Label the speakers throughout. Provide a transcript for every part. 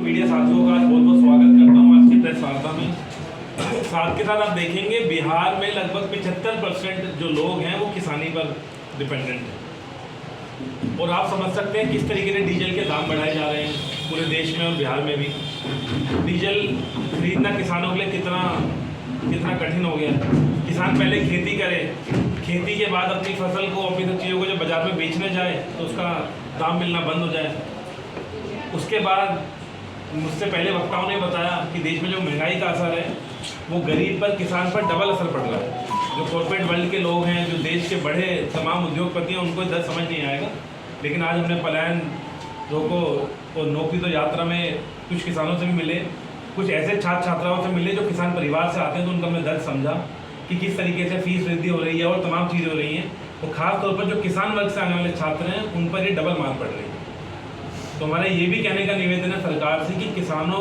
Speaker 1: Media साथियों का आज बहुत बहुत स्वागत करता हूँ आज की प्रेस वार्ता में। साथ के साथ आप देखेंगे बिहार में लगभग 75% जो लोग हैं वो किसानी पर डिपेंडेंट हैं और आप समझ सकते हैं किस तरीके से डीजल के दाम बढ़ाए जा रहे हैं पूरे देश में और बिहार में भी। डीजल खरीदना किसानों के लिए कितना कठिन हो गया। किसान पहले खेती करे, खेती के बाद अपनी फसल को, अपनी सब चीज़ों को जब बाजार में बेचने जाए तो उसका दाम मिलना बंद हो जाए। उसके बाद मुझसे पहले वक्ताओं ने बताया कि देश में जो महंगाई का असर है वो गरीब पर, किसान पर डबल असर पड़ रहा है। जो कॉर्पोरेट वर्ल्ड के लोग हैं, जो देश के बड़े तमाम उद्योगपति हैं, उनको दर्द समझ नहीं आएगा। लेकिन आज हमने पलायन रोको और नौकरी तो यात्रा में कुछ किसानों से भी मिले, कुछ ऐसे छात्र छात्राओं से मिले जो किसान परिवार से आते हैं, तो उनका हमने दर्द समझा कि किस तरीके से फीस वृद्धि हो रही है और तमाम चीज़ें हो रही हैं। और ख़ास तौर पर जो किसान वर्ग से आने वाले छात्र हैं उन पर ये डबल मार पड़ रही है। तो हमारा ये भी कहने का निवेदन है सरकार से कि किसानों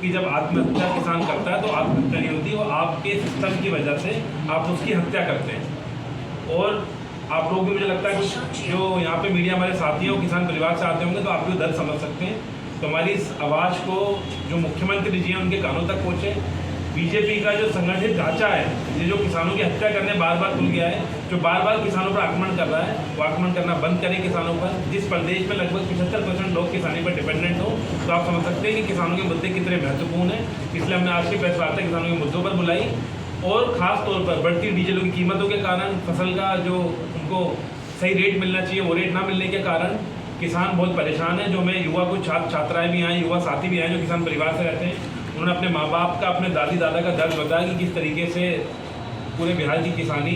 Speaker 1: की जब आत्महत्या किसान करता है तो आत्महत्या नहीं होती, वो आपके सिस्टम की वजह से आप उसकी हत्या करते हैं। और आप लोग भी, मुझे लगता है कुछ जो यहाँ पे मीडिया हमारे साथी हैं वो किसान परिवार से आते होंगे, तो आप भी दर्द समझ सकते हैं। तो हमारी इस आवाज़ को जो मुख्यमंत्री जी हैं उनके कानों तक पहुँचे। बीजेपी का जो संगठित ढांचा है, ये जो किसानों की हत्या करने बार बार खुल गया है, जो बार बार किसानों पर आक्रमण कर रहा है, वो आक्रमण करना बंद करें किसानों पर। जिस प्रदेश में लगभग 75% लोग किसानी पर डिपेंडेंट हो, तो आप समझ सकते हैं कि किसानों के मुद्दे कितने महत्वपूर्ण हैं। इसलिए हमने आज की प्रेस वार्ता किसानों के मुद्दों पर बुलाई और ख़ास तौर पर बढ़ती डीजलों की कीमतों के कारण, फसल का जो उनको सही रेट मिलना चाहिए वो रेट ना मिलने के कारण किसान बहुत परेशान है। जो मैं युवा, कुछ छात्र छात्राएँ भी आए, युवा साथी भी आए जो किसान परिवार से रहते हैं, उन्होंने अपने माँ बाप का, अपने दादी दादा का दर्द बताया कि किस तरीके से पूरे बिहार की किसानी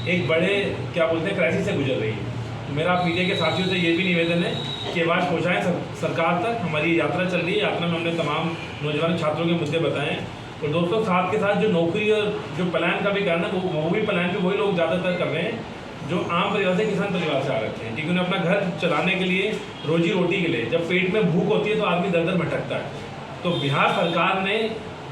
Speaker 1: एक बड़े, क्या बोलते हैं, क्राइसिस से गुजर रही है। तो मेरा आप मीडिया के साथियों से ये भी निवेदन है कि आवाज़ पहुँचाएँ सरकार तक। हमारी यात्रा चल रही है, यात्रा में हमने तमाम नौजवान छात्रों के मुद्दे बताएँ। और दोस्तों, साथ के साथ जो नौकरी और जो पलायन का भी कारण है, वो भी पलायन भी वही लोग ज़्यादातर कर रहे हैं जो आम परिवार से, किसान परिवार से आ रखे हैं, क्योंकि उन्हें अपना घर चलाने के लिए, रोजी रोटी के लिए, जब पेट में भूख होती है तो आदमी दर दर भटकता है। तो बिहार सरकार ने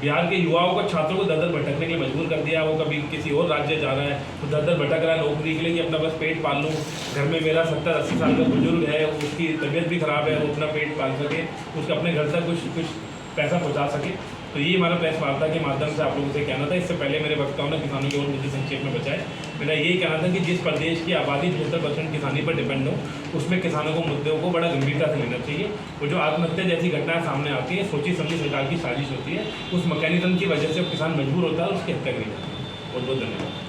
Speaker 1: बिहार के युवाओं को, छात्रों को दर दर भटकने के लिए मजबूर कर दिया। वो कभी किसी और राज्य जा रहा है तो दर दर भटक रहा है नौकरी के लिए कि अपना बस पेट पाल लूँ। घर में मेरा 70-80 साल का बुजुर्ग है, उसकी तबीयत भी ख़राब है, वो अपना पेट पाल सके, उसका अपने घर तक कुछ पैसा पहुँचा सके। तो ये हमारा प्रेस वार्ता के माध्यम से आप लोगों से कहना था। इससे पहले मेरे वक्ताओं ने किसानों के और मुद्दे संक्षेप में बचाए। मेरा यही कहना था कि जिस प्रदेश की आबादी 75% किसानी पर डिपेंड हो, उसमें किसानों को मुद्दों को बड़ा गंभीरता से लेना चाहिए। और जो आत्महत्या जैसी घटनाएं सामने आती है, सोची समझी सरकार की साजिश होती है, उस मैकेनिज्म की वजह से किसान मजबूर होता है और उसकी हत्या करी जाती है। बहुत बहुत धन्यवाद।